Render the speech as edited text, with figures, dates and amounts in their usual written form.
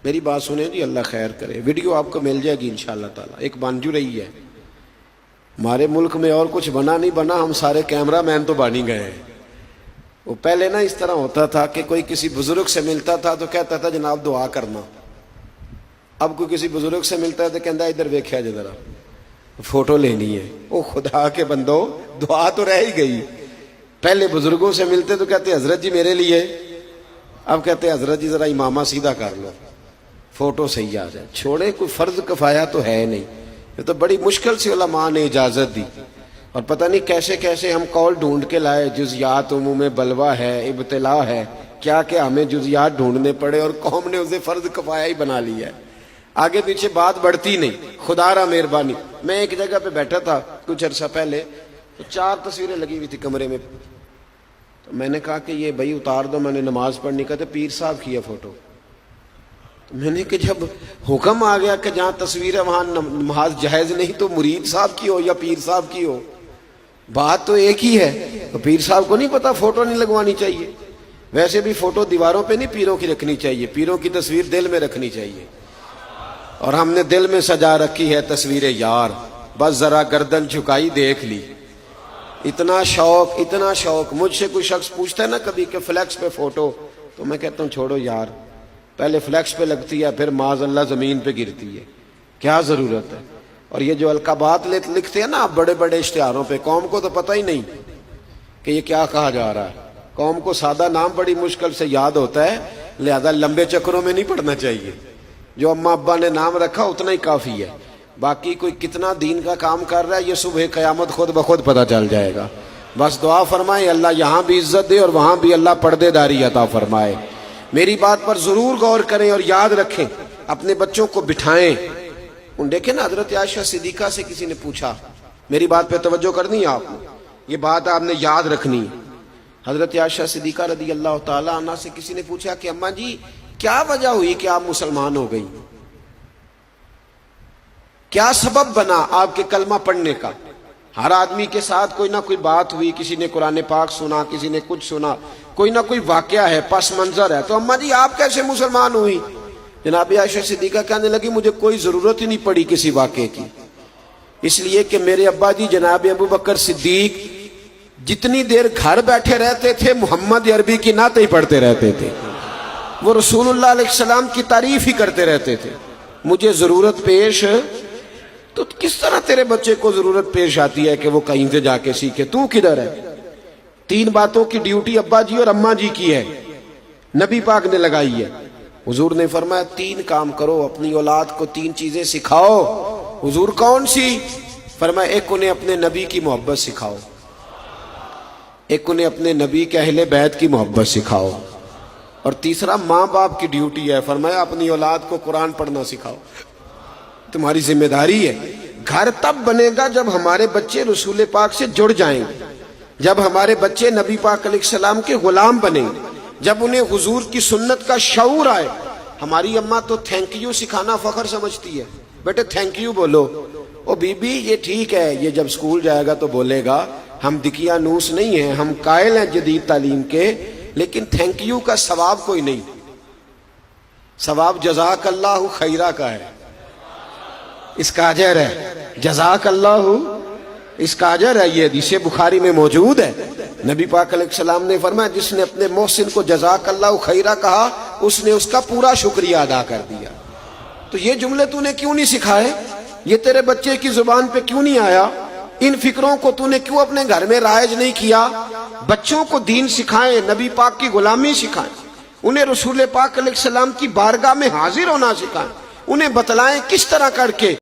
میری بات سنیں جی، اللہ خیر کرے، ویڈیو آپ کو مل جائے گی انشاءاللہ تعالی، ایک بن جو رہی ہے۔ ہمارے ملک میں اور کچھ بنا نہیں بنا، ہم سارے کیمرہ مین تو بن ہی گئے ہیں۔ وہ پہلے نا اس طرح ہوتا تھا کہ کوئی کسی بزرگ سے ملتا تھا تو کہتا تھا جناب دعا کرنا، اب کوئی کسی بزرگ سے ملتا ہے تو کہتا ہے ادھر دیکھا جا ذرا فوٹو لینی ہے۔ او خدا کے بندو، دعا تو رہ ہی گئی۔ پہلے بزرگوں سے ملتے تو کہتے حضرت جی میرے لیے، اب کہتے حضرت جی ذرا امامہ سیدھا کر لو، فوٹو صحیح آ جائے۔ چھوڑے، کوئی فرض کفایہ تو ہے نہیں، یہ تو بڑی مشکل سے علماء نے اجازت دی، اور پتہ نہیں کیسے کیسے ہم قول ڈھونڈ کے لائے، جزیات عموم بلوہ ہے، ابتلا ہے، کیا کہ ہمیں جزیات ڈھونڈنے پڑے اور قوم نے اسے فرض کفایہ ہی بنا لیا ہے۔ آگے پیچھے بات بڑھتی نہیں، خدا را مہربانی۔ میں ایک جگہ پہ بیٹھا تھا کچھ عرصہ پہلے، تو 4 تصویریں لگی ہوئی تھی کمرے میں، تو میں نے کہا کہ یہ بھائی اتار دو، میں نے نماز پڑھنی کا، تو پیر صاحب کی ہے فوٹو۔ میں نے کہ جب حکم آ گیا کہ جہاں تصویر ہے وہاں نماز جائز نہیں، تو مرید صاحب کی ہو یا پیر صاحب کی ہو، بات تو ایک ہی ہے۔ تو پیر صاحب کو نہیں پتا فوٹو نہیں لگوانی چاہیے؟ ویسے بھی فوٹو دیواروں پہ نہیں پیروں کی رکھنی چاہیے، پیروں کی تصویر دل میں رکھنی چاہیے، اور ہم نے دل میں سجا رکھی ہے تصویر یار، بس ذرا گردن جھکائی دیکھ لی۔ اتنا شوق، اتنا شوق۔ مجھ سے کوئی شخص پوچھتا ہے نا کبھی کہ فلیکس پہ فوٹو، تو میں کہتا ہوں چھوڑو یار، پہلے فلیکس پہ لگتی ہے پھر معاذ اللہ زمین پہ گرتی ہے، کیا ضرورت ہے؟ اور یہ جو القابات لکھتے ہیں نا بڑے بڑے اشتہاروں پہ، قوم کو تو پتہ ہی نہیں کہ یہ کیا کہا جا رہا ہے۔ قوم کو سادہ نام بڑی مشکل سے یاد ہوتا ہے، لہذا لمبے چکروں میں نہیں پڑھنا چاہیے۔ جو اماں ابا نے نام رکھا اتنا ہی کافی ہے، باقی کوئی کتنا دین کا کام کر رہا ہے یہ صبح قیامت خود بخود پتہ چل جائے گا۔ بس دعا فرمائے اللہ یہاں بھی عزت دے اور وہاں بھی اللہ پردے داری عطا فرمائے۔ میری بات پر ضرور غور کریں اور یاد رکھیں، اپنے بچوں کو بٹھائیں۔ دیکھیں نا حضرت عائشہ صدیقہ سے کسی نے پوچھا، میری بات پہ توجہ کرنی ہے آپ نے، یہ بات آپ نے یاد رکھنی ہے۔ حضرت عائشہ صدیقہ رضی اللہ تعالی عنہ سے کسی نے پوچھا کہ اماں جی کیا وجہ ہوئی کہ آپ مسلمان ہو گئی، کیا سبب بنا آپ کے کلمہ پڑھنے کا؟ ہر آدمی کے ساتھ کوئی نہ کوئی بات ہوئی، کسی نے قرآن پاک سنا، کسی نے کچھ سنا، کوئی نہ کوئی واقعہ ہے، پس منظر ہے، تو اماں جی آپ کیسے مسلمان ہوئی؟ جناب عائشہ صدیقہ کہنے لگی مجھے کوئی ضرورت ہی نہیں پڑی کسی واقعے کی، اس لیے کہ میرے ابا جی جناب ابو بکر صدیق جتنی دیر گھر بیٹھے رہتے تھے محمد عربی کی نعتیں پڑھتے رہتے تھے، وہ رسول اللہ علیہ السلام کی تعریف ہی کرتے رہتے تھے۔ مجھے ضرورت پیش، تو کس طرح تیرے بچے کو ضرورت پیش آتی ہے کہ وہ کہیں سے جا کے سیکھے؟ تو کدھر ہے؟ 3 باتوں کی ڈیوٹی ابا جی اور اماں جی کی ہے، نبی پاک نے لگائی ہے۔ حضور نے فرمایا 3 کام کرو، اپنی اولاد کو 3 چیزیں سکھاؤ۔ حضور کون سی؟ فرمایا ایک انہیں اپنے نبی کی محبت سکھاؤ، ایک انہیں اپنے نبی کے اہل بیت کی محبت سکھاؤ، اور تیسرا ماں باپ کی ڈیوٹی ہے، فرمایا اپنی اولاد کو قرآن پڑھنا سکھاؤ، تمہاری ذمہ داری ہے۔ گھر تب بنے گا جب ہمارے بچے رسول پاک سے جڑ جائیں گے، جب ہمارے بچے نبی پاک علیہ السلام کے غلام بنیں گے، جب انہیں حضور کی سنت کا شعور آئے۔ ہماری اماں تو تھینک یو سکھانا فخر سمجھتی ہے، بیٹے تھینک یو بولو۔ او بی بی یہ ٹھیک ہے، یہ جب سکول جائے گا تو بولے گا، ہم دقیانوس نہیں ہیں، ہم قائل ہیں جدید تعلیم کے، لیکن تھینک یو کا ثواب کوئی نہیں، ثواب جزاک اللہ خیرہ کا ہے، اس کا اجر ہے، جزاک اللہ اس کا اجر ہے۔ یہ حدیث بخاری میں موجود ہے، نبی پاک علیہ السلام نے فرمایا جس نے اپنے محسن کو جزاک اللہ خیرہ کہا اس نے اس کا پورا شکریہ ادا کر دیا۔ تو یہ جملے تو نے کیوں نہیں سکھائے؟ یہ تیرے بچے کی زبان پہ کیوں نہیں آیا؟ ان فکروں کو تو نے کیوں اپنے گھر میں رائج نہیں کیا؟ بچوں کو دین سکھائیں، نبی پاک کی غلامی سکھائیں، انہیں رسول پاک علیہ السلام کی بارگاہ میں حاضر ہونا سکھائیں، انہیں بتلائیں کس طرح کر کے